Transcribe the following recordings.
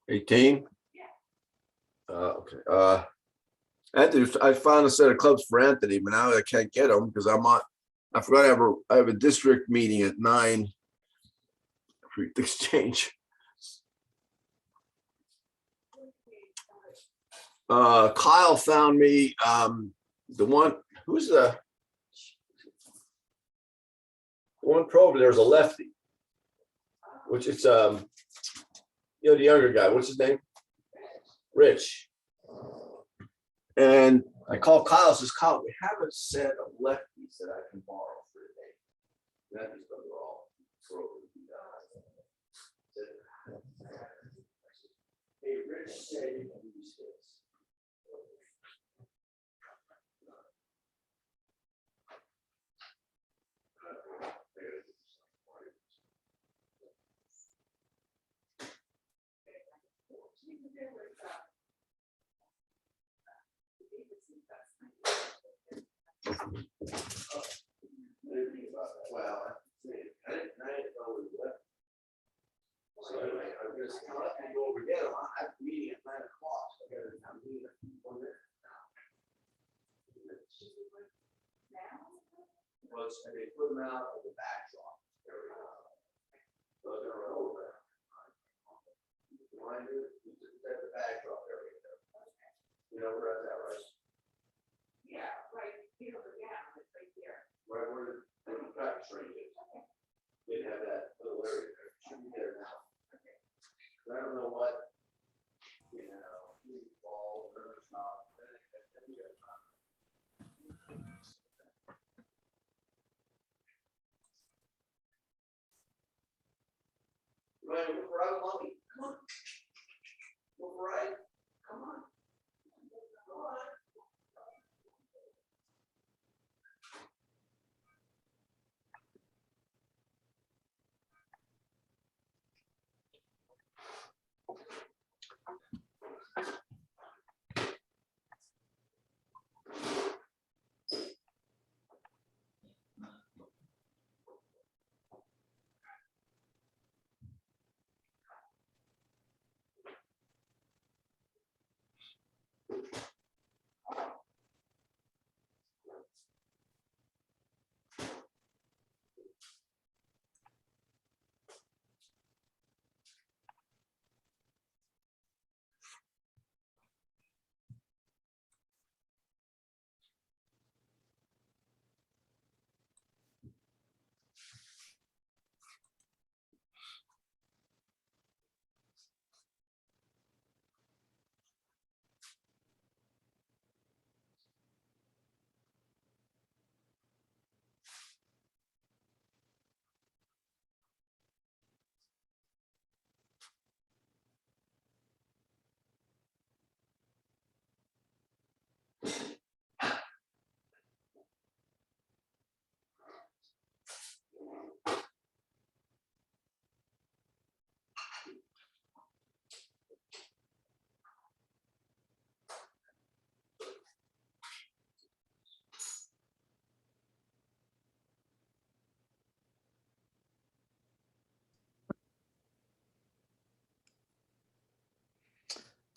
18. Okay. Anthony, I found a set of clubs for Anthony, but now I can't get them because I'm on. I forgot I have a district meeting at 9 for the exchange. Kyle found me the one. Who's the one pro over there is a lefty, which is the younger guy. What's his name? Rich. And I called Kyle, says, Kyle, we have a set of lefties that I can borrow for today. Lefties, but they're all pro. Hey, Rich said you can use this. Well, I didn't know we left. So anyway, I'm going to go over again. I have a meeting at 9 o'clock. So I got to have a meeting at 1 minute. Well, they put them out of the backdrop. So they're going to run over there. At the backdrop area there. You know where that's at, right? Yeah, right. Yeah, it's right there. Right where the practice range is. They have that little area there. Should be there now. Okay. I don't know what, ball, or not. Ryan, look right, mommy. Come on. Look right. Come on. Come on.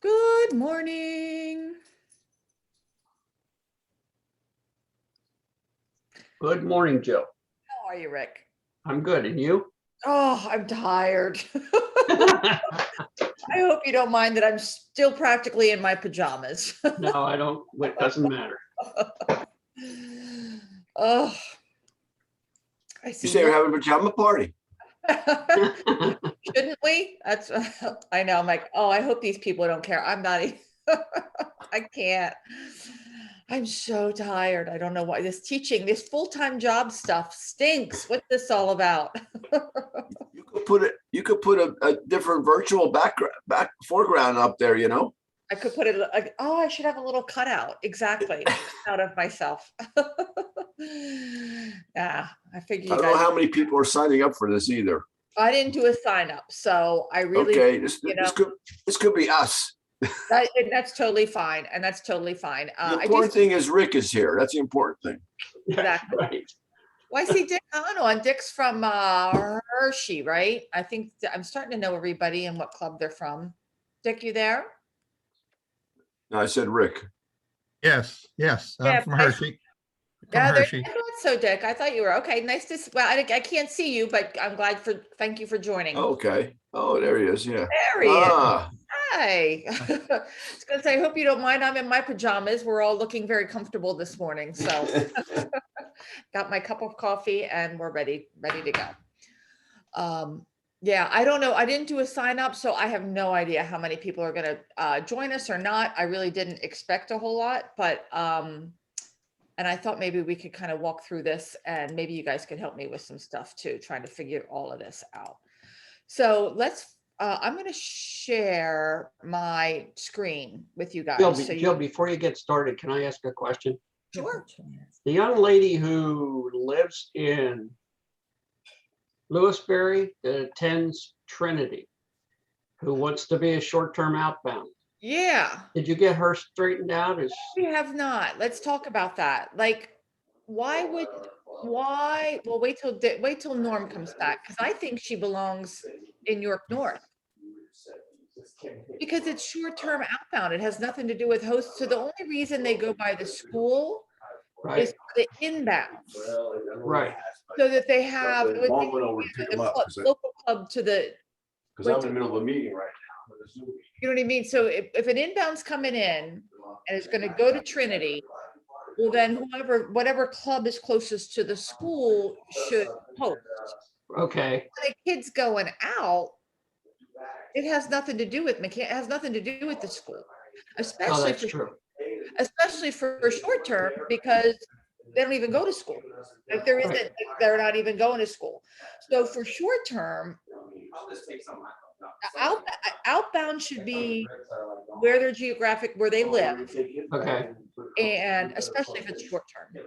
Good morning. Good morning, Jill. How are you, Rick? I'm good. And you? Oh, I'm tired. I hope you don't mind that I'm still practically in my pajamas. No, I don't. It doesn't matter. Oh, I see. You say you're having a pajama party. Shouldn't we? That's I know. I'm like, oh, I hope these people don't care. I'm not. I can't. I'm so tired. I don't know why this teaching, this full-time job stuff stinks. What's this all about? You could put a different virtual foreground up there, I could put it like, oh, I should have a little cutout. Exactly. Out of myself. I figure I you don't know guys, how many people are signing up for this either. I didn't do a sign up, so I really, Okay, you know, this could be us. and that's totally fine. And that's totally fine. The I do, important thing is Rick is here. That's the important thing. Exactly. Right. well, I see Dick on. Dick's from Hershey, right? I think I'm starting to know everybody and what club they're from. Dick, you there? No, I said Rick. Yes, Yeah, I'm from Hershey. From Yeah, Hershey. I thought so, Dick. I thought you were okay. Nice to. Well, I can't see you, but I'm glad for. Thank you for joining. Okay. Oh, there he is. Yeah. There he is. Ah, Hi. I was gonna say, I hope you don't mind. I'm in my pajamas. We're all looking very comfortable this morning, so got my cup of coffee and we're ready to go. Yeah, I don't know. I didn't do a sign up, so I have no idea how many people are gonna join us or not. I really didn't expect a whole lot, but and I thought maybe we could kind of walk through this and maybe you guys could help me with some stuff too, trying to figure all of this out. So I'm going to share my screen with you Jill, guys. So Jill, before you get started, can I ask a question? Sure. The young lady who lives in Lewisberry that attends Trinity, who wants to be a short-term outbound. Yeah, Did you get her straightened out? we have not. Let's talk about that. Like, why, well, wait till Norm comes back, because I think she belongs in York North. Because it's short-term outbound. It has nothing to do with hosts. So the only reason they go by the school Right, is the inbound. right. So that they have it would be Mom went over to pick the him up local club to the, because I'm in the middle of a meeting right now. with a Zoom meeting. you know what I mean? So if an inbound's coming in and it's gonna go to Trinity, well, then whatever club is closest to the school should host. Okay, The kids going out, it has nothing to do with it has nothing to do with the school, oh, especially that's for, true. short term, because they don't even go to school. Like there isn't, Right. they're not even going to school. So for short term, outbound should be where they're where they live, Okay, and especially if it's short term.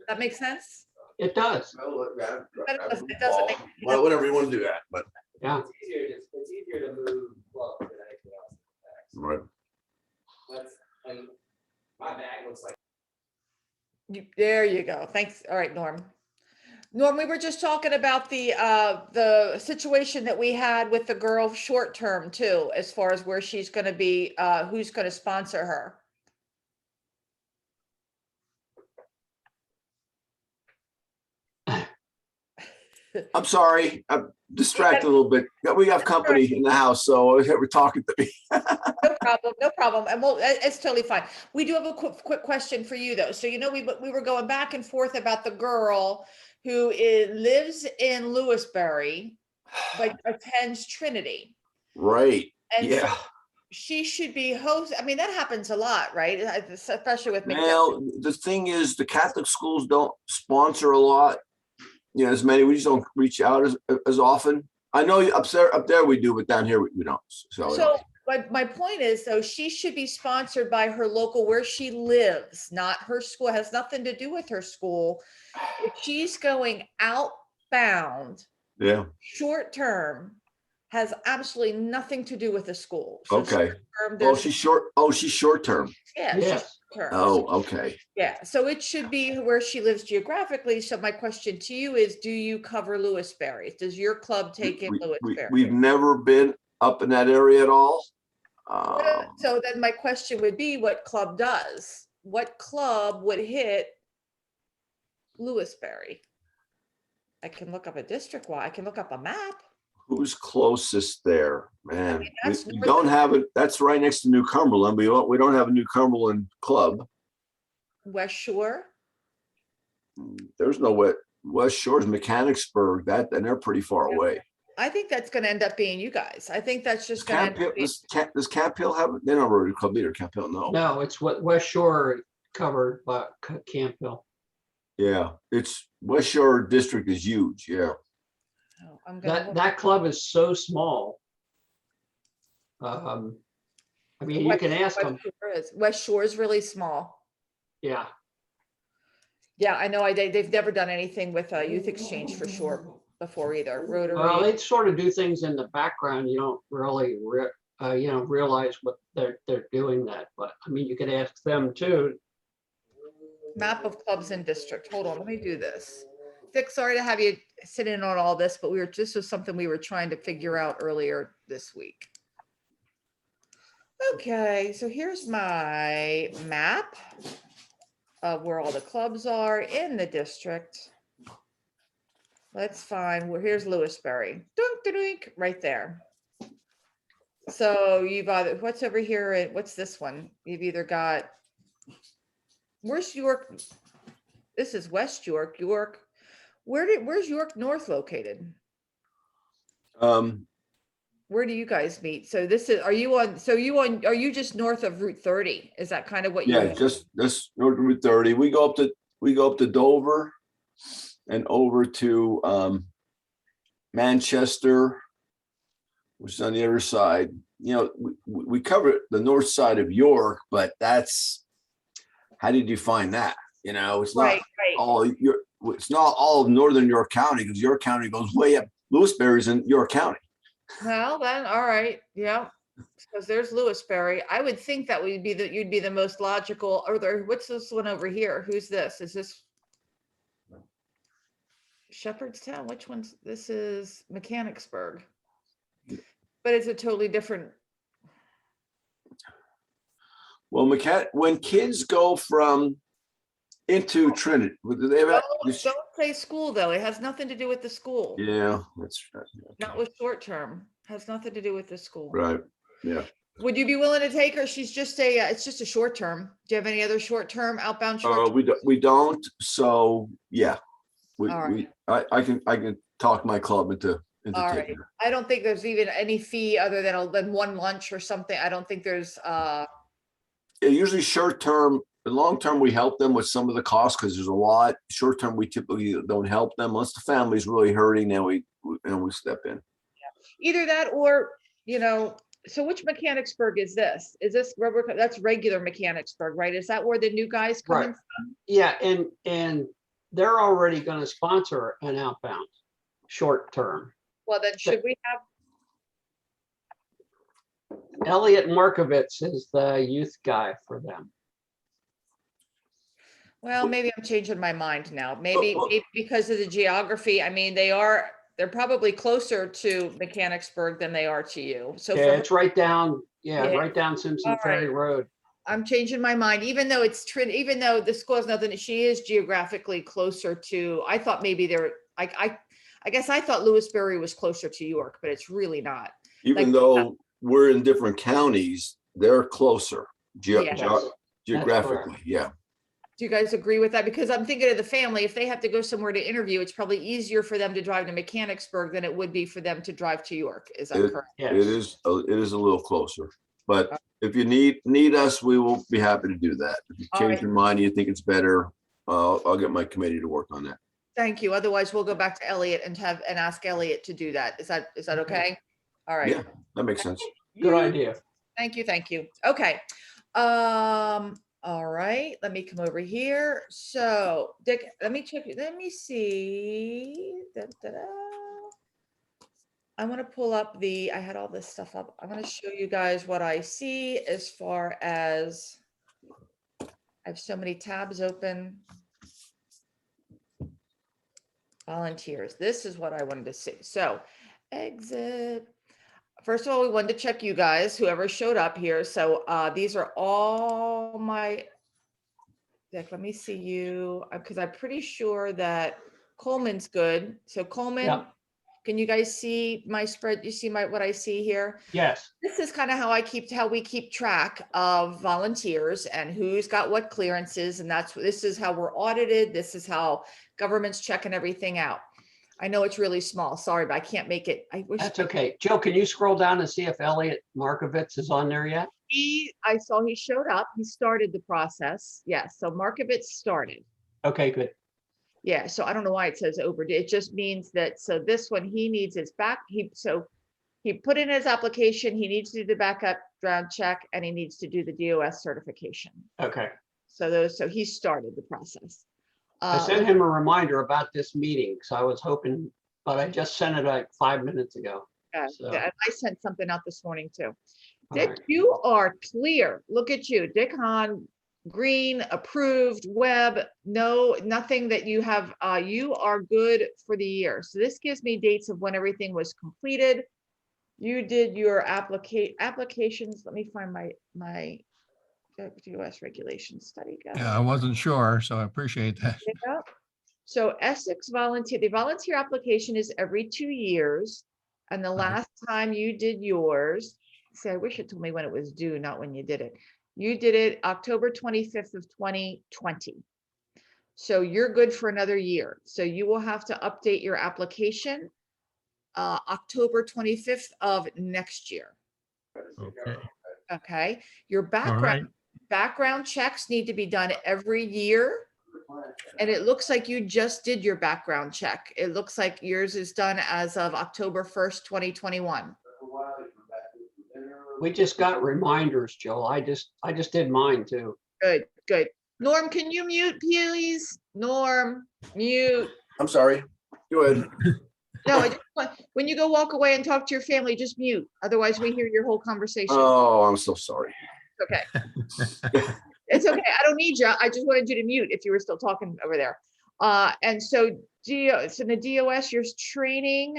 That makes sense? it does. It doesn't make. Well, whatever you want to do that, but. Yeah, It's easier to move flow than anything else. Right. And my bag looks like. There you go. Thanks. All right, Norm. Norm, we were just talking about the situation that we had with the girl short term too, as far as where she's going to be, who's going to sponsor her. I'm sorry. I'm distracted a little bit. We have company in the house, so we're talking to me. No problem, no problem. And it's totally fine. We do have a quick question for you though. So, we were going back and forth about the girl who lives in Lewisberry, but attends Trinity. Right. And Yeah. so she should be I mean, that happens a lot, right? Especially with McDonald's. Well, the thing is, the Catholic schools don't sponsor a lot. As many, we just don't reach out as often. I know up there we do, but down here we don't. So but my point is, though, she should be sponsored by her local where she lives, not her school. It has nothing to do with her school. If she's going outbound, yeah. short term, has absolutely nothing to do with the school. So Okay. She's short term. Yeah, Yes. she's short term. Oh, okay. Yeah, so it should be where she lives geographically. So my question to you is, do you cover Lewisberry? Does your club take in Lewisberry? We've never been up in that area at all. So then my question would be, what club does? What club would hit Lewisberry? I can look up a district-wide. I can look up a map. Who's closest there, man? I mean, that's we north don't of- have it. That's right next to New Cumberland. We don't have a New Cumberland club. West Shore. There's no West Shore's Mechanicsburg. And they're pretty far away. I think that's going to end up being you guys. I think that's just going to. Does Camp Hill have? They don't have a Rotary Club either. Camp Hill, no. no, it's what West Shore covered by Camp Hill. Yeah, it's West Shore District is huge. Yeah. Oh, I'm gonna That club is so small. I mean, you can ask them. West Shore is really small. Yeah, Yeah, I know. They've never done anything with Youth Exchange for sure before either. Well, Rotary. they sort of do things in the background. You don't really, realize what they're doing that. But I mean, you could ask them too. Map of clubs in district. Hold on, let me do this. Dick, sorry to have you sit in on all this, but this was something we were trying to figure out earlier this week. Okay, so here's my map of where all the clubs are in the district. Let's find where, here's Lewisberry. Dunk, dunk, dunk, right there. So you've either, what's over here? What's this one? You've either got, where's York? This is West York, York. Where's York North located? Where do you guys meet? So this is, are you just north of Route 30? Is that kind of what you? Yeah, just north of Route 30. We go up to Dover and over to Manchester, which is on the other side. You know, we cover the north side of York, but that's, how do you define that? You know, it's not Right. it's not all of northern York County, because York County goes way up. Lewisberry's in York County. Well, then, all right, yeah, because there's Lewisberry. I would think that would be you'd be the most logical, or there, what's this one over here? Who's this? Is this Shepherdstown? Which one's, this is Mechanicsburg. But it's a totally different, Well, when kids go from into Trinity, they have don't say school though. It has nothing to do with the school. yeah, that's Not with short term, has nothing to do with the school. right. Yeah. Would you be willing to take her? She's just it's just a short term. Do you have any other short term outbound short? We don't. So yeah, All right. I can talk my club into All right. taking her. I don't think there's even any fee other than one lunch or something. I don't think there's Yeah, usually short term. And long term, we help them with some of the costs because there's a lot. Short term, we typically don't help them unless the family's really hurting. Then we step in. either that or, so which Mechanicsburg is this? Is this rubber? That's regular Mechanicsburg, right? Is that where the new guys come in? Right. Yeah, and they're already going to sponsor an outbound short term. Well, then should we have, Elliot Markovitz is the youth guy for them. well, maybe I'm changing my mind now. Maybe because of the geography. I mean, they're probably closer to Mechanicsburg than they are to you. So Yeah, it's right down, Yeah. right down Simpson All right. Ferry Road. I'm changing my mind, even though even though the school has nothing, she is geographically closer to, I thought maybe I guess I thought Lewisberry was closer to York, but it's really not. Even though we're in different counties, they're closer Yes. geographically. Yeah. Do you guys agree with that? Because I'm thinking of the family, if they have to go somewhere to interview, it's probably easier for them to drive to Mechanicsburg than it would be for them to drive to York. Is that correct? Yes. It is a little closer, but if you need us, we will be happy to do that. If you All change right. your mind, and you think it's better, I'll get my committee to work on that. Thank you. Otherwise, we'll go back to Elliot and ask Elliot to do that. Is that okay? All right. Yeah, that makes sense. Good idea. Thank you. Okay. All right, let me come over here. So Dick, let me check, let me see. I want to pull up I had all this stuff up. I'm going to show you guys what I see as far as, I have so many tabs open. Volunteers, this is what I wanted to see. So exit. First of all, we wanted to check you guys, whoever showed up here. So these are all my, Dick, let me see you, because I'm pretty sure that Coleman's good. So Coleman, Yeah. Can you guys see my spread? You see what I see here? Yes. This is kind of how we keep track of volunteers and who's got what clearances. And this is how we're audited. This is how government's checking everything out. I know it's really small. Sorry, but I can't make it. I wish. That's okay. Joe, can you scroll down and see if Elliot Markovitz is on there yet? I saw he showed up. He started the process. Yes. So Markovitz started. Okay, good. Yeah. So I don't know why it says overdue. It just means that, so this one, he needs his back. He put in his application. He needs to do the background check and he needs to do the DOS certification. Okay. So he started the process. I sent him a reminder about this meeting, so I was hoping, but I just sent it like 5 minutes ago. So, I sent something out this morning too. all Dick, right. you are clear. Look at you, Dick Hahn, green, approved, web, no, nothing that you have, you are good for the year. So this gives me dates of when everything was completed. You did your applications. Let me find my US regulation study guide. Yeah, I wasn't sure, so I appreciate that. Yep. So Essex volunteer, the volunteer application is every 2 years. And the Right. last time you did yours, see, I wish it told me when it was due, not when you did it. You did it October 25th of 2020. So you're good for another year. So you will have to update your application October 25th of next year. Okay, Okay. Your all right. background checks need to be done every year. And it looks like you just did your background check. It looks like yours is done as of October 1st, 2021. We just got reminders, Joe. I just did mine too. Good, good. Norm, can you mute, please? Norm, mute. I'm sorry. Go ahead. No, I just want, when you go walk away and talk to your family, just mute. Otherwise, we hear your whole conversation. Oh, I'm so sorry. Okay. It's okay. I don't need you. I just wanted you to mute if you were still talking over there. And so so the DOS, your training,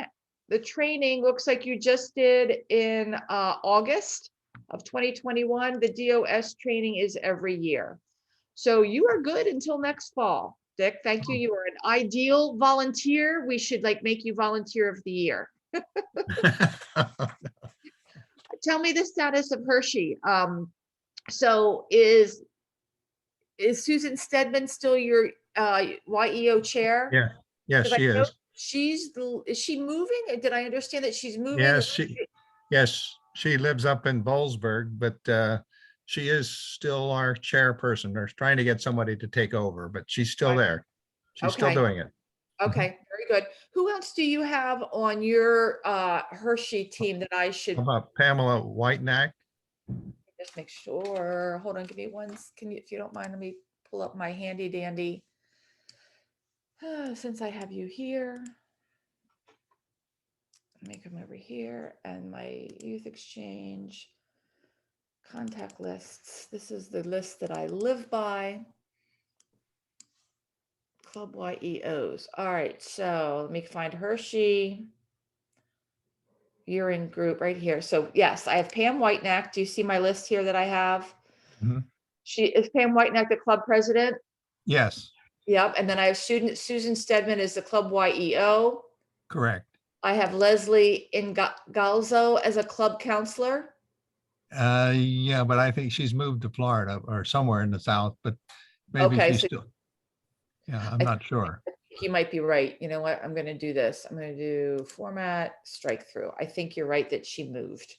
the training looks like you just did in August of 2021. The DOS training is every year. So you are good until next fall. Dick, thank you. You are an ideal volunteer. We should like make you volunteer of the year. Tell me the status of Hershey. So is Susan Stedman still your YEO chair? Yeah, yes, 'Cause I she know is. is she moving? Did I understand that she's moving? Yes, she lives up in Bollesburg, but she is still our chairperson. They're trying to get somebody to take over, but she's still Right. there. She's still Okay. doing it. Okay, very good. Who else do you have on your Hershey team that I should How about Pamela Whitenack? just make sure? Hold on, give me one. Can you, if you don't mind, let me pull up my handy dandy. Since I have you here, let me come over here and my youth exchange contact lists. This is the list that I live by. Club YEOs. All right, so let me find Hershey. You're in group right here. So yes, I have Pam Whitenack. Do you see my list here that I have? Mhm. She is Pam Whitenack, the club president. Yes, Yep. And then I have Susan Stedman as the club YEO. correct. I have Leslie Ingalzo as a club counselor. Yeah, but I think she's moved to Florida or somewhere in the South, but maybe Okay, she's so still. Yeah, I'm I not sure. you might be right. You know what? I'm going to do this. I'm going to do format, strike through. I think you're right that she moved.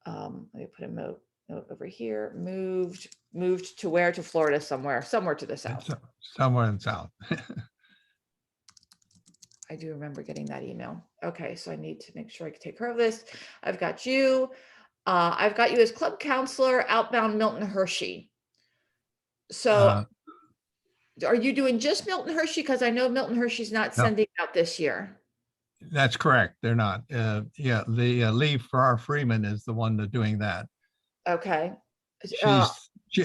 Let me put a note over here. Moved to where? To Florida somewhere to the south. Somewhere in the South. I do remember getting that email. Okay, so I need to make sure I can take care of this. I've got you. I've got you as club counselor, outbound Milton Hershey. So are you doing just Milton Hershey? Because I know Milton Hershey's not No. sending out this year. That's correct. They're not. Yeah, the Leave for Our Freeman is the one that's doing that. Okay.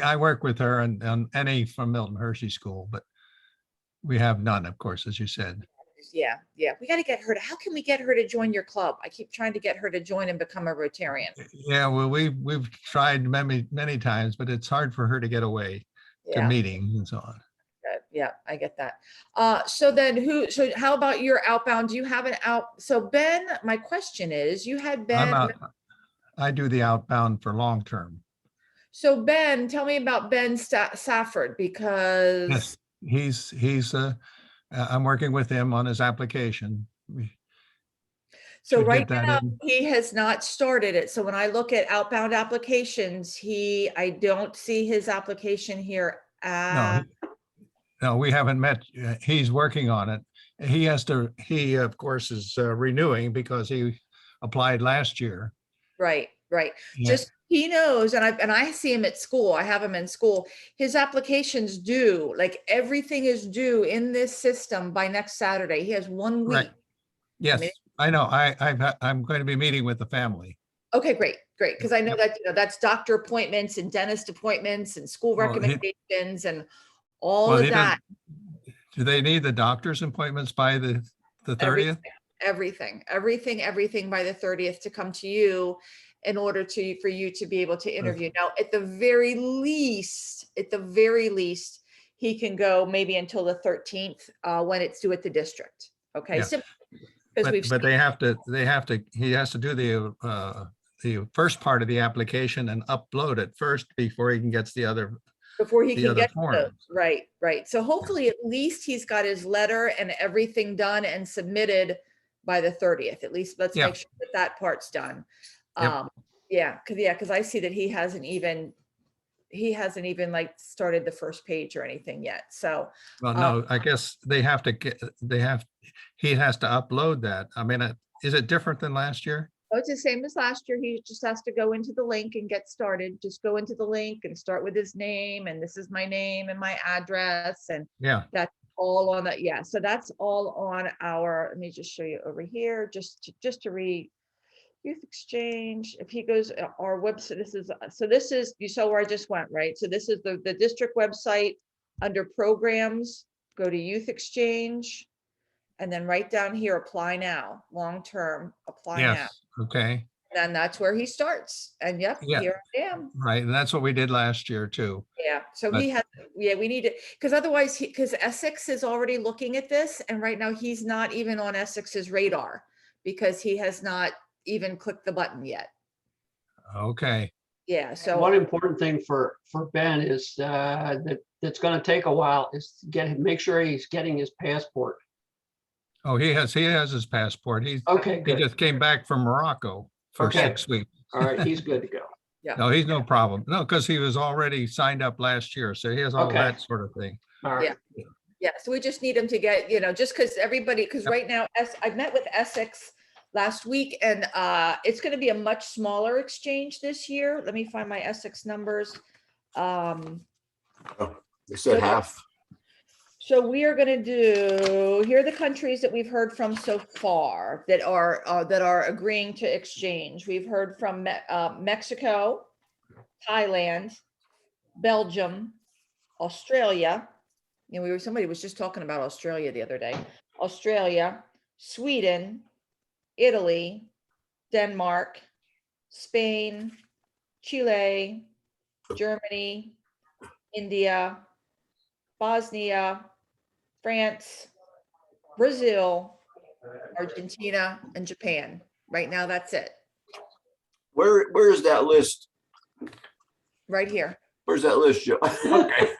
I work with her on any from Milton Hershey School, but we have none, of course, as you said. Yeah. We got to get her to, how can we get her to join your club? I keep trying to get her to join and become a Rotarian. Yeah, well, we've tried many times, but it's hard for her to get away to Yeah. meetings and so on. Yeah, I get that. So how about your outbound? Do you have an out? So Ben, my question is, you had Ben. I do the outbound for long term. So Ben, tell me about Ben Safford, because Yes, he's I'm working with him on his application. so should right get that now in. he has not started it. So when I look at outbound applications, I don't see his application here. No, we haven't met. He's working on it. He of course is renewing because he applied last year. Right. Yeah. He knows, and I see him at school. I have him in school. His application's due, like everything is due in this system by next Saturday. He has 1 week. Right. Yes, mean- I know. I'm going to be meeting with the family. Okay, great, great. Because I know Yep. that, that's doctor appointments and dentist appointments and school Well, he- recommendations and all Well, of he that. didn't, do they need the doctor's appointments by the 30th? Everything by the 30th to come to you in order for you to be able to interview. Now, at the very least, he can go maybe until the 13th, when it's due at the district. Okay. Yeah. Because But he has to do the first part of the application and upload it first before he can get before he the can other get to form. those. Right. So hopefully at least he's got his letter and everything done and submitted by the 30th. At least let's Yeah. make sure that that part's done. Yep. Because I see that he hasn't even like started the first page or anything yet. So Well, no, I guess he has to upload that. I mean, is it different than last year? oh, it's the same as last year. He just has to go into the link and get started. Just go into the link and start with his name, and this is my name and my address, and Yeah, that's all on that. Yeah, so that's all on our, let me just show you over here, just to read. Youth Exchange, if he goes, our website, this is, you saw where I just went, right? So this is the district website. Under programs, go to Youth Exchange. And then right down here, apply now, long-term, apply now. yes, okay, And that's where he starts. And yep, Yeah. here I am. right. And that's what we did last year too. Yeah, so But- he has, yeah, we need to, because otherwise, because Essex is already looking at this, and right now he's not even on Essex's radar because he has not even clicked the button yet. Okay, Yeah, so. One important thing for Ben is that's going to take a while is to make sure he's getting his passport. oh, he has his passport. He Okay, good. just came back from Morocco for Okay. 6 weeks. All right, he's good to go. No, he's no problem. No, because he was already signed up last year, so he has all Okay. that sort of thing. All right. Yeah, so we just need him to get, just because because Yep. right now, I met with Essex last week, and it's going to be a much smaller exchange this year. Let me find my Essex numbers. They said half. So we are going to do, here are the countries that we've heard from so far that are agreeing to exchange. We've heard from Mexico, Thailand, Belgium, Australia. Somebody was just talking about Australia the other day. Australia, Sweden, Italy, Denmark, Spain, Chile, Germany, India, Bosnia, France, Brazil, Argentina, and Japan. Right now, that's it. Where is that list? Right here. Where's that list, Joe? Okay.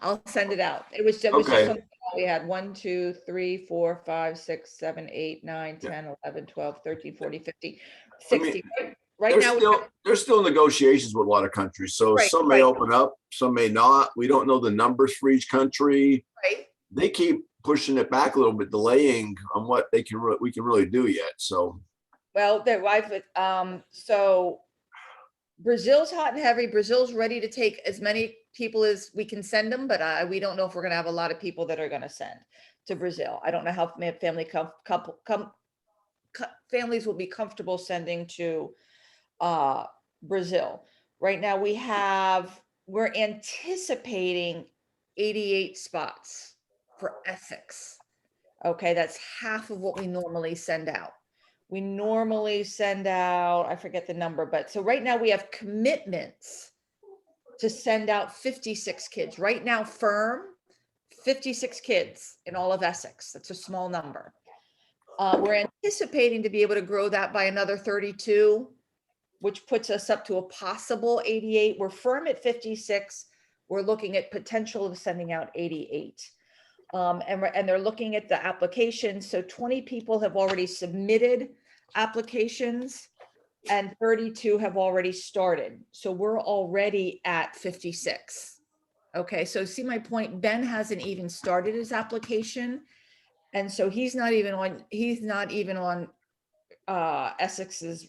I'll send it out. It was just Okay. something we had 1, 2, 3, 4, 5, 6, 7, 8, 9, 10, 11, 12, 13, 14, 15, I mean, 60. Right now, There's still negotiations with a lot of countries, so Right, some may right. open up, some may not. We don't know the numbers for each country. right? They keep pushing it back a little bit, delaying on what we can really do yet. So Well, so Brazil's hot and heavy. Brazil's ready to take as many people as we can send them, but we don't know if we're going to have a lot of people that are going to send to Brazil. I don't know how families will be comfortable sending to Brazil. Right now we're anticipating 88 spots for Essex. Okay, that's half of what we normally send out. We normally send out, I forget the number, but so right now we have commitments to send out 56 kids. Right now, firm, 56 kids in all of Essex. That's a small number. We're anticipating to be able to grow that by another 32, which puts us up to a possible 88. We're firm at 56. We're looking at potential of sending out 88. And they're looking at the applications. So 20 people have already submitted applications and 32 have already started. So we're already at 56. Okay, so see my point? Ben hasn't even started his application. And so he's not even on Essex's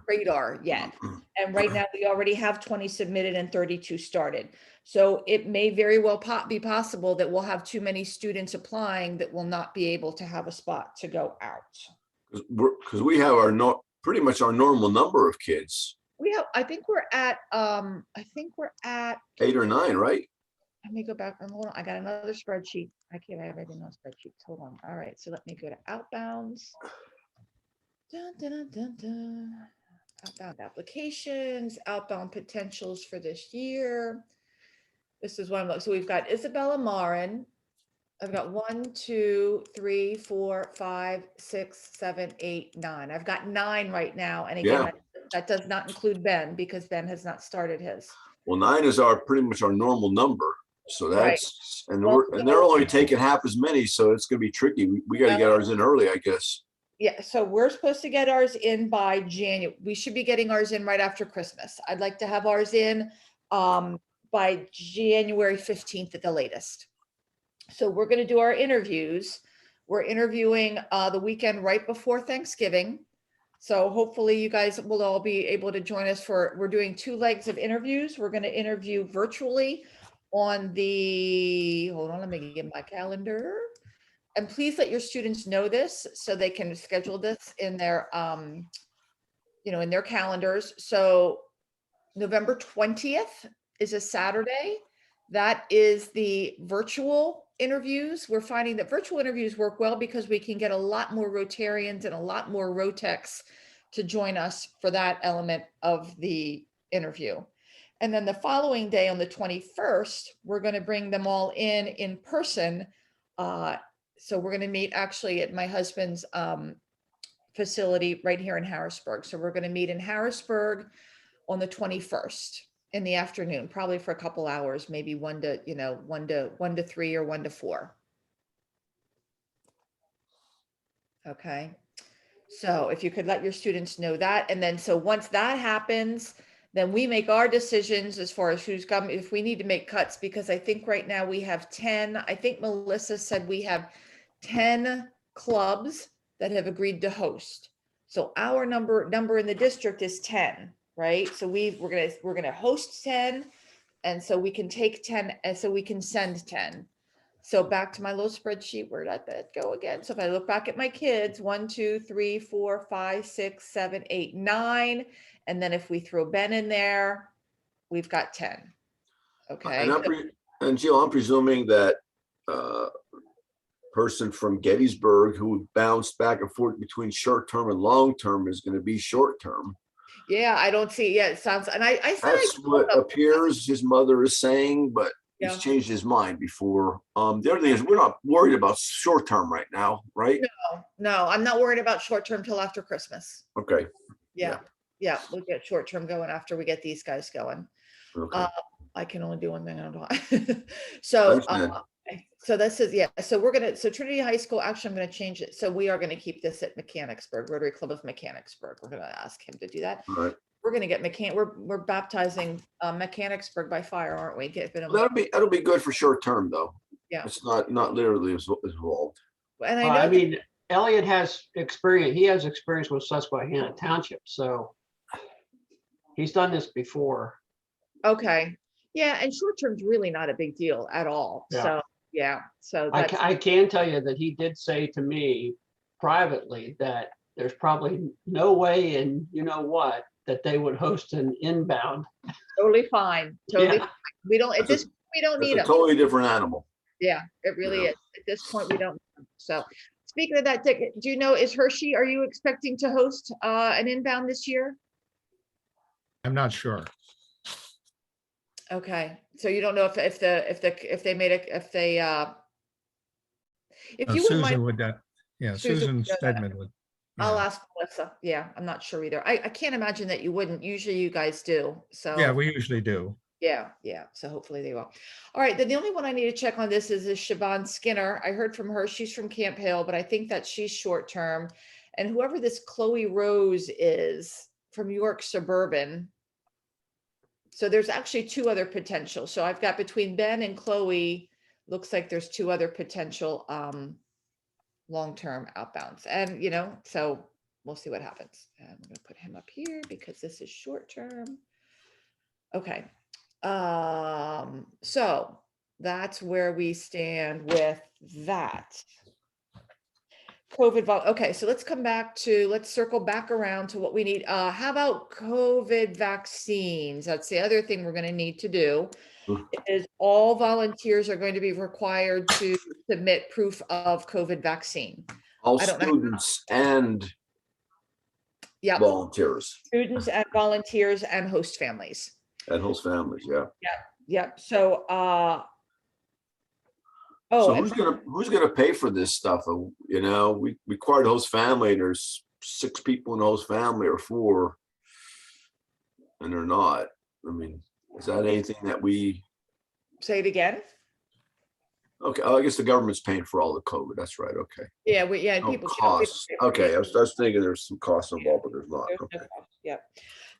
radar yet. And right now we already have 20 submitted and 32 started. So it may very well be possible that we'll have too many students applying that will not be able to have a spot to go out. Because we have pretty much our normal number of kids, I think we're at 8 or 9, right? let me go back and hold on. I got another spreadsheet. I can't have everything on spreadsheets. Hold on. All right. So let me go to outbounds. Dun, dun, dun, dun, dun. Outbound applications, outbound potentials for this year. This is one of those. So we've got Isabella Marin. I've got 1, 2, 3, 4, 5, 6, 7, 8, 9. I've got 9 right now. And again, Yeah. that does not include Ben because Ben has not started his. Well, 9 is pretty much our normal number. So that's, and Well, they're only taking half as many, so it's gonna be tricky. We got to get ours in early, I guess. Yeah, so we're supposed to get ours in by January. We should be getting ours in right after Christmas. I'd like to have ours in by January 15th at the latest. So we're going to do our interviews. We're interviewing the weekend right before Thanksgiving. So hopefully you guys will all be able to join us we're doing 2 legs of interviews. We're going to interview virtually on hold on, let me get my calendar. And please let your students know this so they can schedule this in their, in their calendars. So November 20th is a Saturday. That is the virtual interviews. We're finding that virtual interviews work well because we can get a lot more Rotarians and a lot more Rotecs to join us for that element of the interview. And then the following day on the 21st, we're going to bring them all in person. So we're going to meet actually at my husband's facility right here in Harrisburg. So we're going to meet in Harrisburg on the 21st in the afternoon, probably for a couple hours, maybe 1 to 3 or 1 to 4. Okay. So if you could let your students know that. And then, so once that happens, then we make our decisions as far as who's coming, if we need to make cuts, because I think right now we have 10, I think Melissa said we have 10 clubs that have agreed to host. So our number in the district is 10, right? So we're gonna host 10, and so we can take 10, and so we can send 10. So back to my little spreadsheet, where did that go again? So if I look back at my kids, 1, 2, 3, 4, 5, 6, 7, 8, 9. And then if we throw Ben in there, we've got 10. Okay. And Jill, I'm presuming that person from Gettysburg who bounced back and forth between short-term and long-term is going to be short-term. Yeah, I don't see. Yeah, it sounds. And I said that's what appears his mother is saying, but he's changed his mind before. The other thing is we're not worried about short-term right now, right? No, I'm not worried about short-term till after Christmas. Okay. Yeah, we'll get short-term going after we get these guys going. Okay. I can only do one thing at a time. So this is, so so Trinity High School, actually, I'm going to change it. So we are going to keep this at Mechanicsburg, Rotary Club of Mechanicsburg. We're going to ask him to do that. All right. We're going to get we're baptizing Mechanicsburg by fire, aren't we? That'll be good for short-term though. Yeah. It's not literally involved. And I mean, Elliot has experience. He has experience with Susquehanna Township, so he's done this before. Okay. Yeah, and short-term's really not a big deal at all. Yeah. So I can tell you that he did say to me privately that there's probably no way in what that they would host an inbound. Totally fine. Totally fine. We don't at this point, we don't need a them. Totally different animal. Yeah, it really is. At this point, we don't. So speaking of that, Dick, do you know, is Hershey, are you expecting to host an inbound this year? I'm not sure. Okay, so you don't know if you wouldn't Susan mind, would that. Yeah, Susan Stedman would. I'll ask Melissa. Yeah, I'm not sure either. I can't imagine that you wouldn't. Usually you guys do. So Yeah, we usually do. Yeah. So hopefully they will. All right. Then the only one I need to check on this is Siobhan Skinner. I heard from her. She's from Camp Hill, but I think that she's short term. And whoever this Chloe Rose is from York Suburban. So there's actually 2 other potential. So I've got between Ben and Chloe, looks like there's 2 other potential long-term outbounds. And so we'll see what happens. And I'm gonna put him up here because this is short term. Okay, so that's where we stand with that. Okay, so let's let's circle back around to what we need. How about COVID vaccines? That's the other thing we're gonna need to do. Is all volunteers are going to be required to submit proof of COVID vaccine. All I don't know. students and Yep, volunteers students and volunteers and host families. and host families, yeah. Yep, so, So and who's gonna pay for this stuff? You know, we required host family, there's 6 people in the host family or 4. And they're not. I mean, is that anything that we, say it again. okay, oh, I guess the government's paying for all the COVID. That's right. Okay. Yeah, No people. costs. Okay, I was thinking there's some costs involved, but there's not. There's no Okay. cost, yep.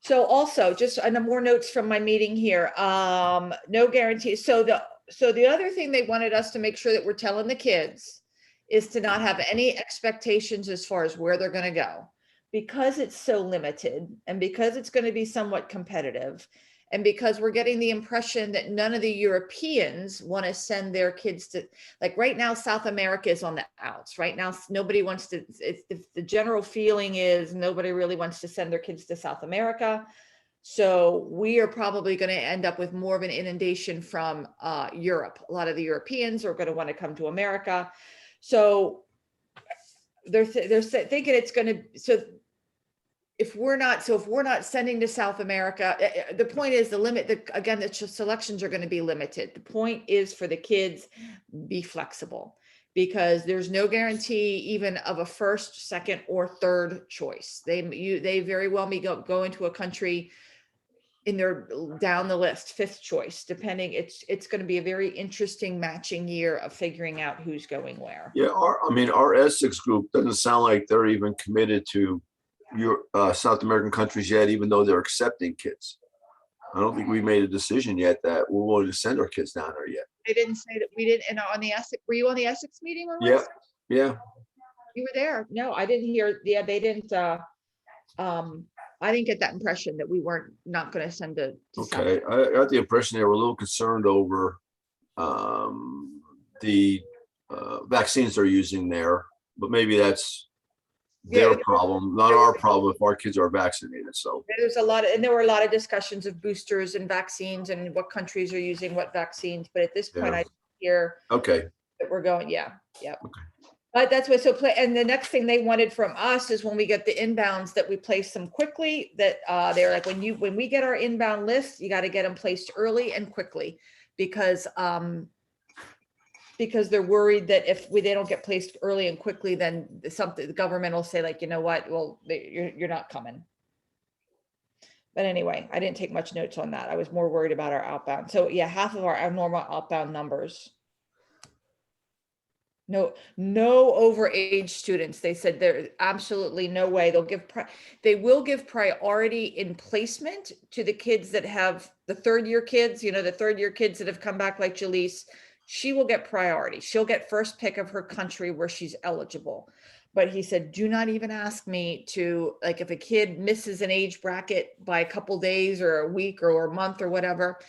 So also, just more notes from my meeting here, no guarantees. So the other thing they wanted us to make sure that we're telling the kids is to not have any expectations as far as where they're gonna go. Because it's so limited and because it's gonna be somewhat competitive, and because we're getting the impression that none of the Europeans want to send their kids to, like right now, South America is on the outs. Right now, nobody wants to, if the general feeling is nobody really wants to send their kids to South America. So we are probably going to end up with more of an inundation from Europe. A lot of the Europeans are going to want to come to America. So they're thinking it's going to, so if we're not sending to South America, the point is again, the selections are going to be limited. The point is for the kids, be flexible, because there's no guarantee even of a first, second, or third choice. They very well may go into a country in their down the list, 5th choice, depending. It's going to be a very interesting matching year of figuring out who's going where. Yeah, our Essex group doesn't sound like they're even committed to South American countries yet, even though they're accepting kids. I don't think we made a decision yet that we're willing to send our kids down there yet. They didn't say that we didn't. And on the Essex, were you on the Essex meeting on Yeah, Wednesday? yeah. You were there. No, I didn't hear. Yeah, they didn't. I didn't get that impression that we weren't not going to send to South. Okay, I got the impression they were a little concerned over the vaccines they're using there, but maybe that's their problem, not our problem if our kids are vaccinated. So there were a lot of discussions of boosters and vaccines and what countries are using what vaccines. But at this point, Yeah. I hear okay, that we're going, yeah. Okay. But that's what, and the next thing they wanted from us is when we get the inbounds that we place them quickly, that they're like, when we get our inbound list, you got to get them placed early and quickly, because they're worried that if they don't get placed early and quickly, then the government will say, like, you know what, well, you're not coming. But anyway, I didn't take much notes on that. I was more worried about our outbound. So yeah, half of our normal outbound numbers. No overage students. They said there's absolutely no way they will give priority in placement to the kids that have the 3rd year kids, the 3rd year kids that have come back, like Jaleese. She will get priority. She'll get first pick of her country where she's eligible. But he said, do not even ask me to, like, if a kid misses an age bracket by a couple days or a week or a month or whatever,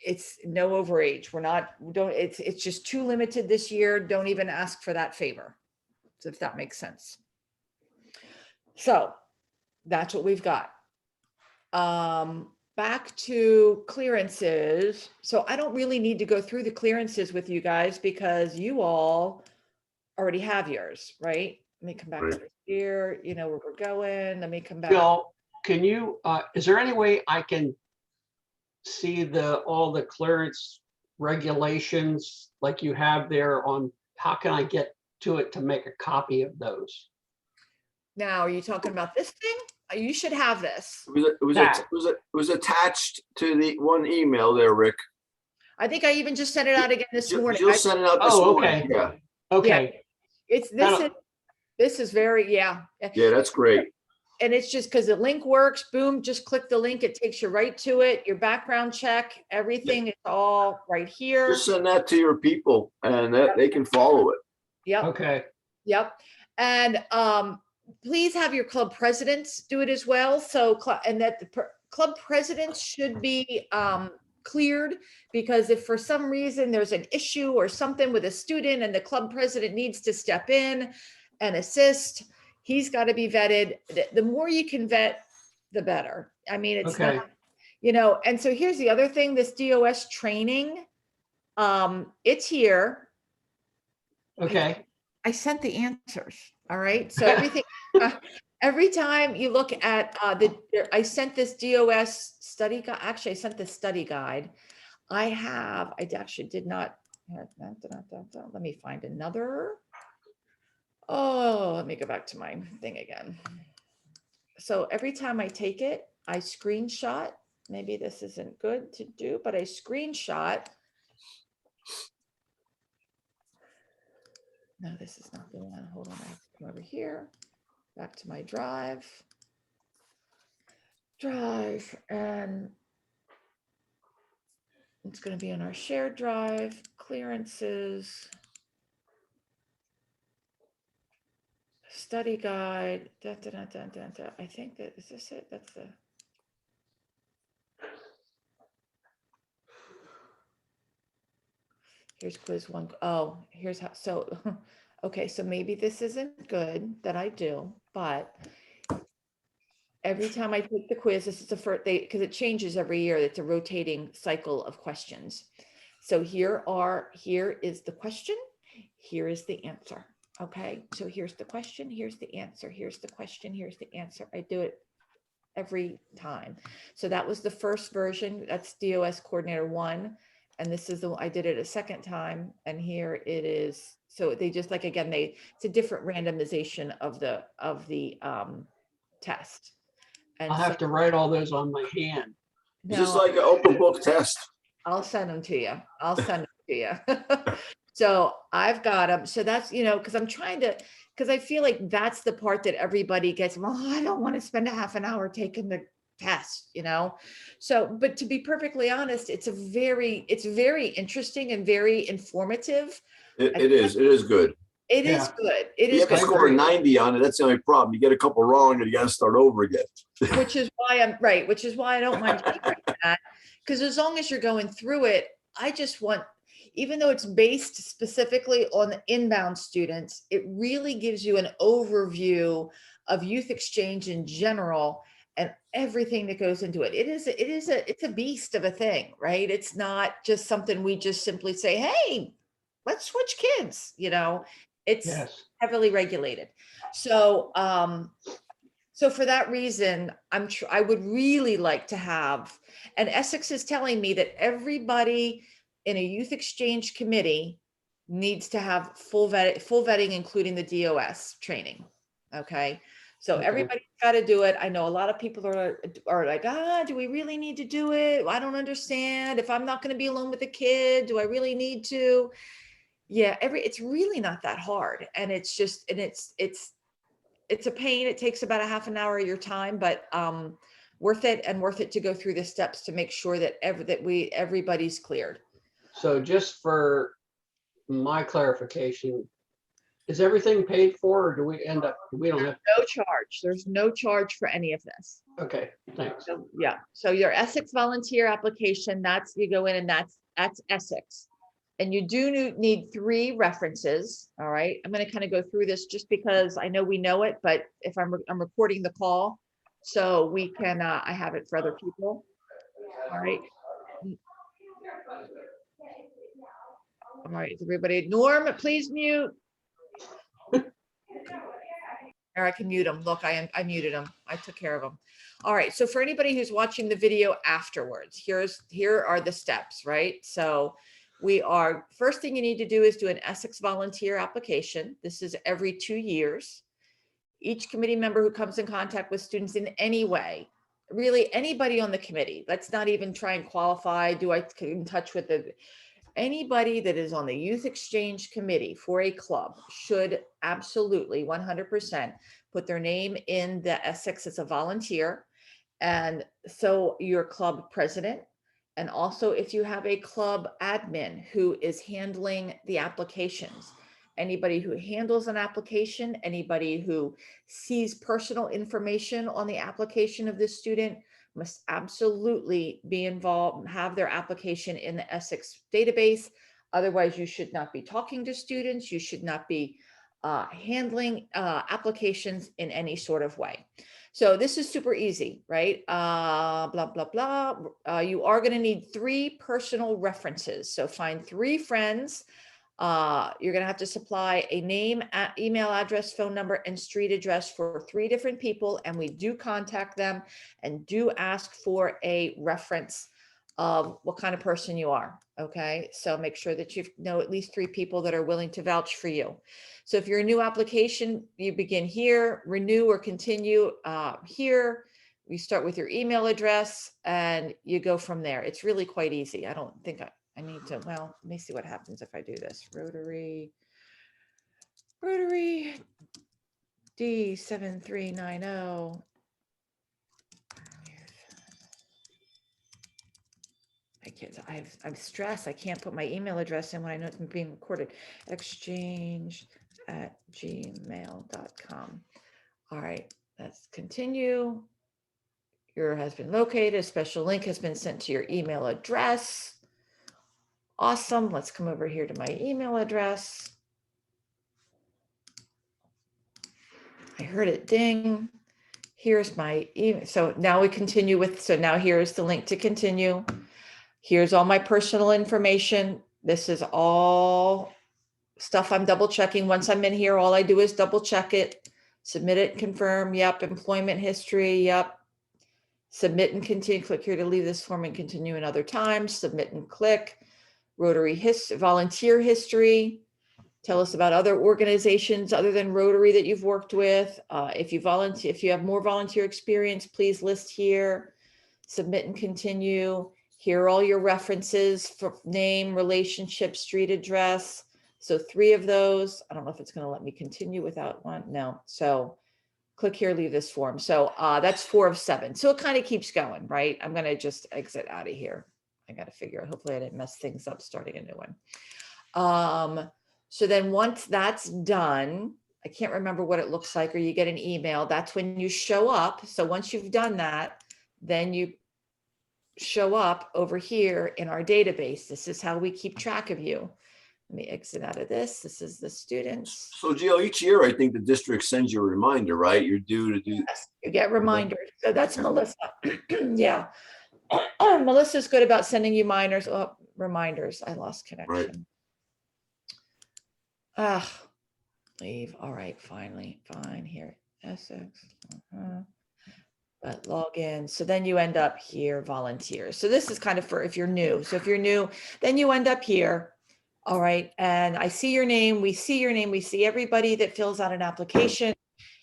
it's no overage. It's just too limited this year. Don't even ask for that favor. So if that makes sense. So that's what we've got. Back to clearances. So I don't really need to go through the clearances with you guys because you all already have yours, right? Let me come back Right. over here. You know where we're going. Let me come back. Bill, can you, is there any way I can see all the clearance regulations like you have there on, how can I get to it to make a copy of those? Now, are you talking about this thing? You should have this. it was attached to the one email there, Rick. I think I even just sent it out again this morning. You'll send it out this Oh, morning. okay. Yeah, Okay, This is very, yeah. yeah, that's great. And it's just because the link works, boom, just click the link. It takes you right to it. Your background check, everything is all right here. Just send that to your people and they can follow it. Yep. okay. Yep. And please have your club presidents do it as well. So, and that the club presidents should be cleared, because if for some reason there's an issue or something with a student and the club president needs to step in and assist, he's got to be vetted. The more you can vet, the better. I mean, it's Okay. not, and so here's the other thing, this DOS training, it's here. Okay. I sent the answers. All right. So everything, every time you look at I sent this DOS study guide. Actually, I sent the study guide. I actually did not. Let me find another. Oh, let me go back to my thing again. So every time I take it, I screenshot. Maybe this isn't good to do, but I screenshot. No, this is not the one. Hold on, I have to come over here, back to my drive, and it's going to be on our shared drive, clearances, study guide. I think that, is this it? That's the. Here's quiz one. Oh, here's how, so, okay, so maybe this isn't good that I do, but every time I take the quiz, this is the first, because it changes every year. It's a rotating cycle of questions. So here is the question. Here is the answer. Okay, so here's the question. Here's the answer. Here's the question. Here's the answer. I do it every time. So that was the first version. That's DOS Coordinator 1. And this is I did it a second time. And here it is. So they just like, again, it's a different randomization of the test. And I'll have to write all those on my hand. It's just like an open book test. I'll send them to you. I'll send them to you. So I've got them. So that's, because I'm trying to, because I feel like that's the part that everybody gets, well, I don't want to spend a half an hour taking the test, So, but to be perfectly honest, it's very interesting and very informative. It is good. It is good. It You is have to good. score a 90 on it. That's the only problem. You get a couple wrong and you got to start over again. Which is why I don't mind sharing that, because as long as you're going through it, I just want, even though it's based specifically on the inbound students, it really gives you an overview of youth exchange in general and everything that goes into it. It's a beast of a thing, right? It's not just something we just simply say, hey, let's switch kids, it's heavily regulated. So, so for that reason, I would really like to have, and Essex is telling me that everybody in a youth exchange committee needs to have full vetting, including the DOS training. Okay. So everybody's got to do it. I know a lot of people are like, do we really need to do it? I don't understand. If I'm not going to be alone with the kid, do I really need to? Yeah, it's really not that hard. And it's just, and it's a pain. It takes about a half an hour of your time, but worth it to go through the steps to make sure that everybody's cleared. So just for my clarification, is everything paid for, or do we don't have? No charge. There's no charge for any of this. Okay, thanks. So, yeah. So your Essex volunteer application, you go in and that's Essex. And you do need 3 references. All right. I'm going to kind of go through this just because I know we know it, but if I'm recording the call, so we can, I have it for other people. All right. All right, everybody. Norm, please mute. Or I can mute them. Look, I muted them. I took care of them. All right. So for anybody who's watching the video afterwards, here are the steps, right? So first thing you need to do is do an Essex volunteer application. This is every 2 years. Each committee member who comes in contact with students in any way, really anybody on the committee, let's not even try and qualify, do I get in touch with anybody that is on the youth exchange committee for a club should absolutely 100% put their name in the Essex as a volunteer. And so your club president, and also if you have a club admin who is handling the applications, Anybody who handles an application, anybody who sees personal information on the application of this student must absolutely be involved, have their application in the Essex database. Otherwise, you should not be talking to students. You should not be handling applications in any sort of way. So this is super easy, right? Blah, blah, blah. You are going to need 3 personal references. So find 3 friends. You're going to have to supply a name, email address, phone number, and street address for 3 different people. And we do contact them and do ask for a reference of what kind of person you are. Okay. So make sure that you know at least 3 people that are willing to vouch for you. So if you're a new application, you begin here, renew or continue here. You start with your email address and you go from there. It's really quite easy. I don't think I need to, well, let me see what happens if I do this. Rotary D7390. I can't, I'm stressed. I can't put my email address in when I know it's being recorded. exchange@gmail.com. All right, let's continue. Your has been located. A special link has been sent to your email address. Awesome. Let's come over here to my email address. I heard it ding. Here's my email. So now we continue with, so now here's the link to continue. Here's all my personal information. This is all stuff I'm double checking. Once I'm in here, all I do is double check it, submit it, confirm. Yep. Employment history. Yep. Submit and continue. Click here to leave this form and continue another time. Submit and click. Rotary volunteer history. Tell us about other organizations other than Rotary that you've worked with. If you volunteer, if you have more volunteer experience, please list here. Submit and continue. Here are all your references for name, relationship, street address. So 3 of those. I don't know if it's going to let me continue without one. No. So click here, leave this form. So that's 4 of 7. So it kind of keeps going, right? I'm going to just exit out of here. I got to figure out, hopefully I didn't mess things up starting a new one. So then once that's done, I can't remember what it looks like, or you get an email, that's when you show up. So once you've done that, then you show up over here in our database. This is how we keep track of you. Let me exit out of this. This is the students. So Gio, each year, I think the district sends you a reminder, right? You're due to do. Yes, you get reminders. So that's Melissa. Yeah. Melissa's good about sending you reminders. I lost connection. Right. Leave. All right, finally, fine here. Essex. But log in. So then you end up here, volunteers. So this is kind of for if you're new. So if you're new, then you end up here. All right. And I see your name. We see your name. We see everybody that fills out an application.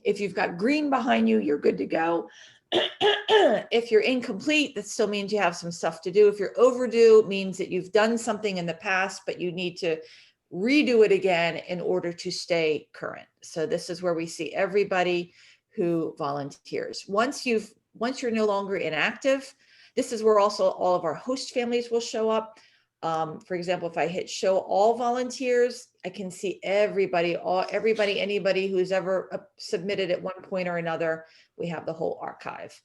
If you've got green behind you, you're good to go. If you're incomplete, that still means you have some stuff to do. If you're overdue, it means that you've done something in the past, but you need to redo it again in order to stay current. So this is where we see everybody who volunteers. Once you're no longer inactive, this is where also all of our host families will show up. For example, if I hit show all volunteers, I can see everybody, anybody who's ever submitted at one point or another. We have the whole archive.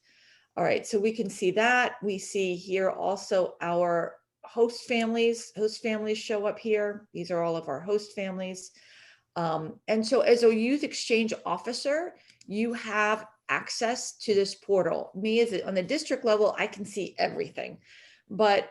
All right, so we can see that. We see here also our host families. Host families show up here. These are all of our host families. And so as a youth exchange officer, you have access to this portal. Me as on the district level, I can see everything, but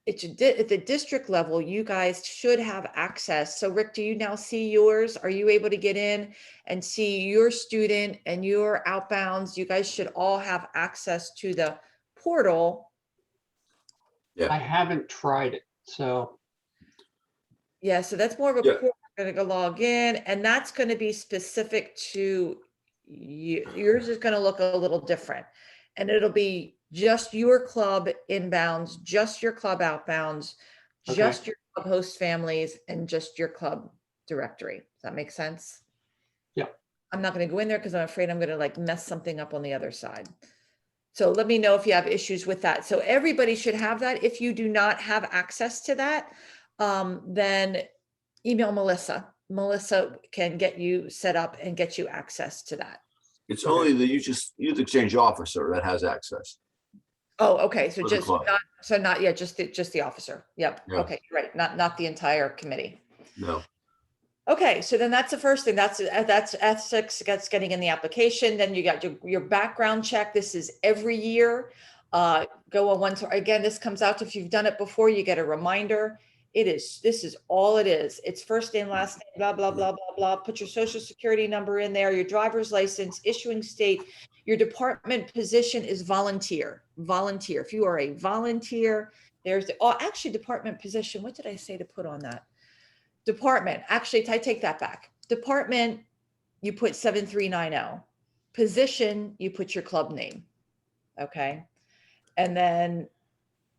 at the district level, you guys should have access. So Rick, do you now see yours? Are you able to get in and see your student and your outbounds? You guys should all have access to the portal. Yeah. I haven't tried it, so. Yeah, so that's more of a Yeah. portal. We're going to go log in, and that's going to be specific to you. Yours is going to look a little different, and it'll be just your club inbounds, just your club outbounds, just your club host families, and just your club directory. Does that make sense? Yeah. I'm not going to go in there because I'm afraid I'm going to like mess something up on the other side. So let me know if you have issues with that. So everybody should have that. If you do not have access to that, then email Melissa. Melissa can get you set up and get you access to that. It's only the youth exchange officer that has access. Oh, okay, so For the just club. not yet, just the officer. Yep, Yeah. okay, right, not the entire committee. No. Okay, so then that's the first thing. That's ethics, that's getting in the application. Then you got your background check. This is every year. Go on once, again, this comes out, if you've done it before, you get a reminder. This is all it is. It's first name, last name, blah, blah, blah, blah, blah. Put your social security number in there, your driver's license, issuing state, your department position is volunteer. Volunteer. If you are a volunteer, there's, actually department position. What did I say to put on that? Department, actually, I take that back. Department, you put 7390. Position, you put your club name. Okay. And then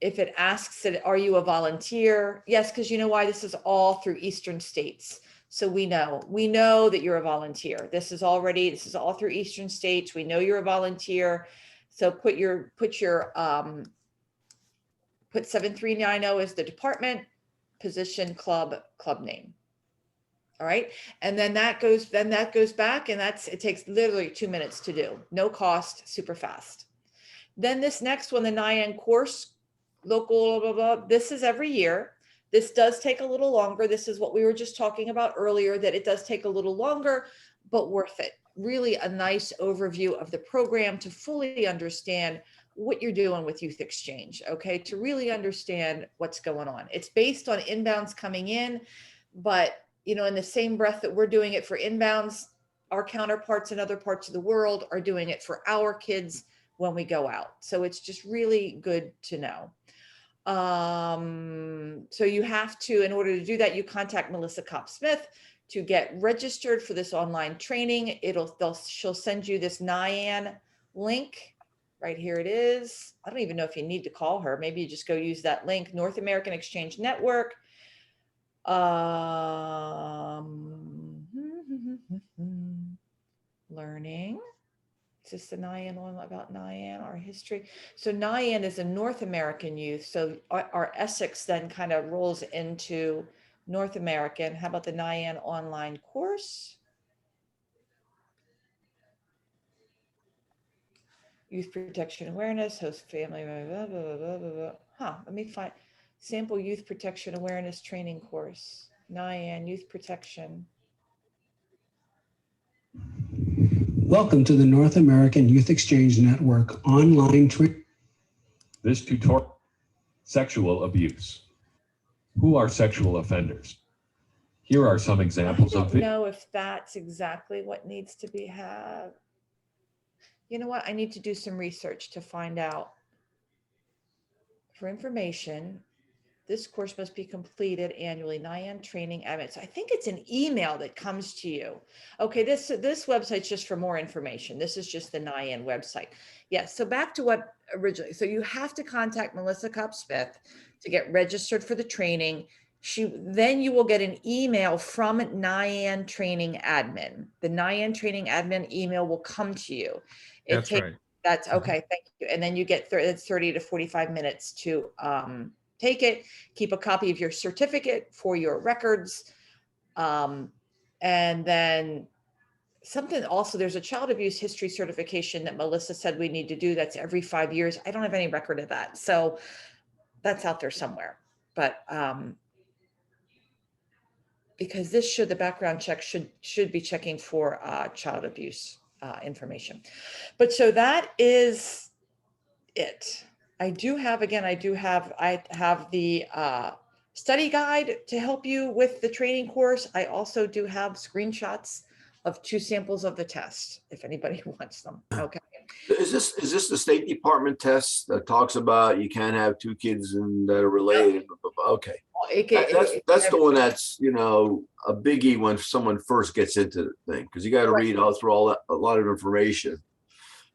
if it asks it, are you a volunteer? Yes, because you know why? This is all through Eastern states. So we know that you're a volunteer. This is all through Eastern states. We know you're a volunteer. So put 7390 as the department, position, club name. All right. And then that goes back, and it takes literally 2 minutes to do. No cost, super fast. Then this next one, the NIAN course, local, blah, blah, blah. This is every year. This does take a little longer. This is what we were just talking about earlier, that it does take a little longer, but worth it. Really a nice overview of the program to fully understand what you're doing with youth exchange, okay? To really understand what's going on. It's based on inbounds coming in, but in the same breath that we're doing it for inbounds, our counterparts in other parts of the world are doing it for our kids when we go out. So it's just really good to know. So you have to, in order to do that, you contact Melissa Kopp-Smith to get registered for this online training. She'll send you this NIAN link. Right here it is. I don't even know if you need to call her. Maybe you just go use that link, North American Exchange Network. Learning. Is this the NIAN one about NIAN, our history? So NIAN is a North American youth. So our Essex then kind of rolls into North American. How about the NIAN online course? Youth protection awareness, host family, blah, blah, blah, blah, blah. Let me find sample youth protection awareness training course. NIAN youth protection. Welcome to the North American Youth Exchange Network online training. This tutorial, sexual abuse. Who are sexual offenders? Here are some examples I of don't know if that's exactly what needs to be had. You know what? I need to do some research to find out. For information, this course must be completed annually. NIAN training admin. So I think it's an email that comes to you. Okay, this website's just for more information. This is just the NIAN website. Yes. So back to what originally. So you have to contact Melissa Kopp-Smith to get registered for the training. Then you will get an email from NIAN training admin. The NIAN training admin email will come to you. That's right. That's okay. Thank you. And then you get it's 30 to 45 minutes to take it. Keep a copy of your certificate for your records. And then something also, there's a child abuse history certification that Melissa said we need to do. That's every 5 years. I don't have any record of that. So that's out there somewhere. But because the background check should be checking for child abuse information. But so that is it. I have the study guide to help you with the training course. I also do have screenshots of 2 samples of the test if anybody wants them. Okay. Is this the State Department test that talks about you can't have 2 kids that are related? Okay. That's the one that's, a biggie when someone first gets into the thing, because you got to read through a lot of information.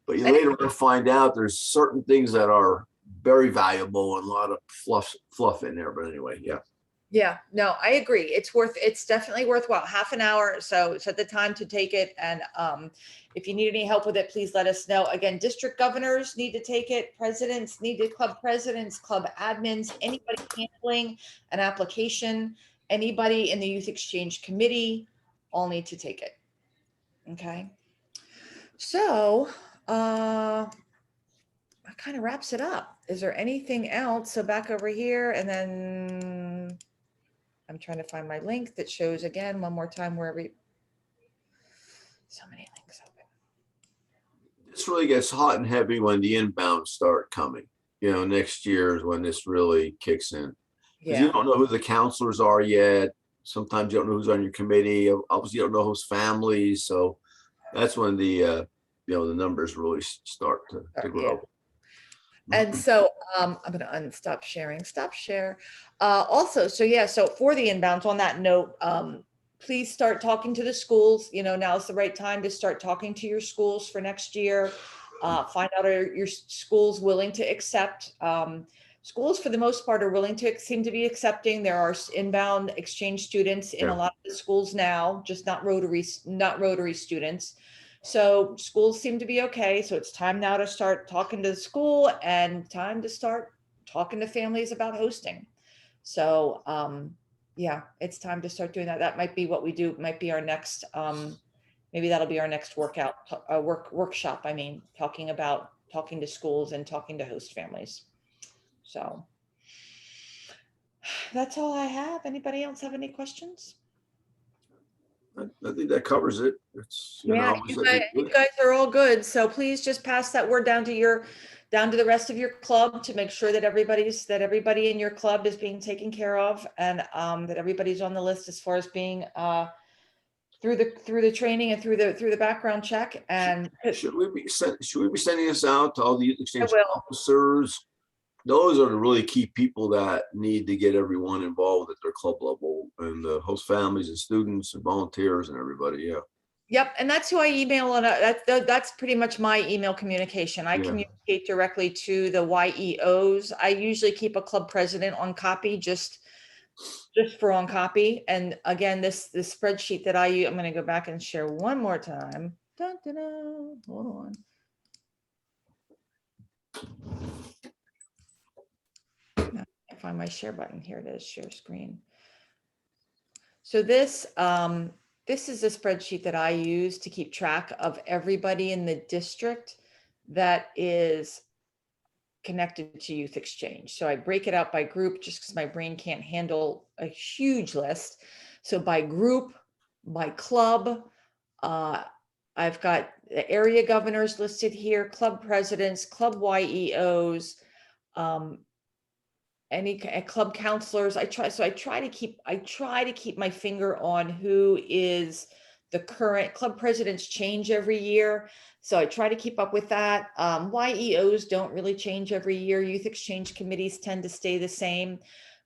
But you later on find out there's certain things that are very valuable and a lot of fluff in there. But anyway, yeah. Yeah, no, I agree. It's definitely worthwhile. Half an hour. So set the time to take it. And if you need any help with it, please let us know. Again, district governors need to take it. Club presidents, club admins, anybody handling an application. anybody in the Youth Exchange Committee all need to take it. Okay. So, that kind of wraps it up. Is there anything else? So back over here, and then I'm trying to find my link that shows again one more time where so many links open. This really gets hot and heavy when the inbounds start coming. Next year is when this really kicks in. Because you don't know who the counselors are yet. Sometimes you don't know who's on your committee. Obviously, you don't know whose families. So that's when the the numbers really start to grow. And so I'm going to unstop sharing, stop share. Also, so for the inbounds on that note, please start talking to the schools. Now is the right time to start talking to your schools for next year. Find out are your schools willing to accept. Schools for the most part are willing to seem to be accepting. There are inbound exchange students in a lot of the schools now, just not Rotary students. So schools seem to be okay. So it's time now to start talking to the school and time to start talking to families about hosting. So it's time to start doing that. That might be what we do. Might be our next, maybe that'll be our next workshop. I mean, talking to schools and talking to host families. So that's all I have. Anybody else have any questions? I think that covers it. You guys are all good. So please just pass that word down to the rest of your club to make sure that everybody in your club is being taken care of, and that everybody's on the list as far as being through the training and through the background check. And should we be sending this out to all the youth exchange officers? Those are the really key people that need to get everyone involved at their club level, and the host families and students and volunteers and everybody. Yeah. Yep. And that's who I email. And that's pretty much my email communication. I communicate directly to the YEOs. I usually keep a club president on copy, just for on copy. And again, this spreadsheet that I use, I'm going to go back and share one more time. Dun, dun, dun. Hold on. I find my share button. Here it is, share screen. So this is a spreadsheet that I use to keep track of everybody in the district that is connected to Youth Exchange. So I break it out by group just because my brain can't handle a huge list. So by group, by club, I've got the area governors listed here, club presidents, club YEOs, any club counselors. I try to keep my finger on who is the current club presidents. Change every year, so I try to keep up with that. YEOs don't really change every year. Youth exchange committees tend to stay the same,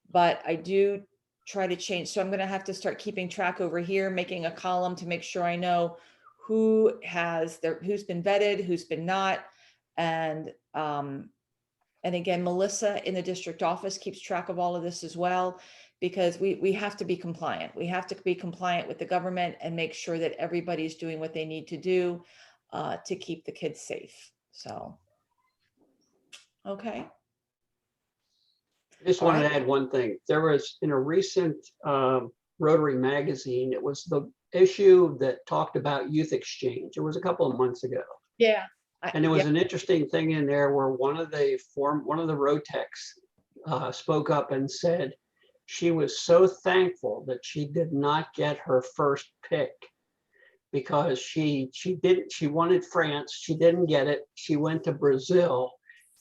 but I do try to change. So I'm going to have to start keeping track over here, making a column to make sure I know who's been vetted, who's been not, and again, Melissa in the district office keeps track of all of this as well, because we have to be compliant. We have to be compliant with the government and make sure that everybody's doing what they need to do to keep the kids safe. So, okay. I just wanted to add one thing. There was in a recent Rotary magazine, it was the issue that talked about youth exchange. It was a couple of months ago. Yeah. And there was an interesting thing in there where one of the Rotecs spoke up and said she was so thankful that she did not get her first pick because she wanted France. She didn't get it. She went to Brazil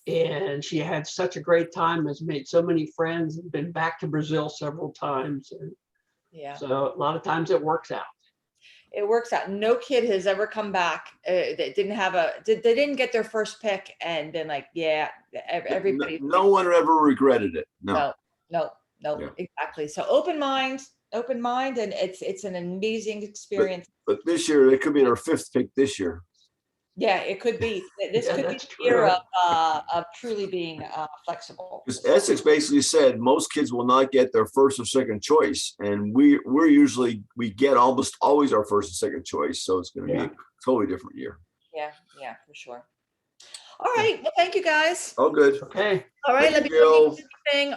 and she had such a great time, has made so many friends, been back to Brazil several times. And so a lot of times it works out. It works out. No kid has ever come back that they didn't get their first pick and been like, everybody. No one ever regretted it. No, exactly. So open mind, and it's an amazing experience. But this year, it could be their fifth pick this year. Yeah, it could be. This could be the year of truly being flexible. Because Essex basically said most kids will not get their first or second choice, and we get almost always our first and second choice. So it's going to be a totally different year. Yeah, for sure. All right. Well, thank you guys. Oh, good. Okay. All right. Thank you, Jill.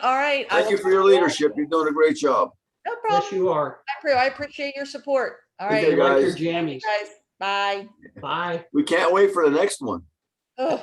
All right. Thank you for your leadership. You're doing a great job. No Yes, problem. you are. I appreciate your support. All Okay, right, You like your guys. jammies. guys. Bye. Bye. We can't wait for the next one. Ugh.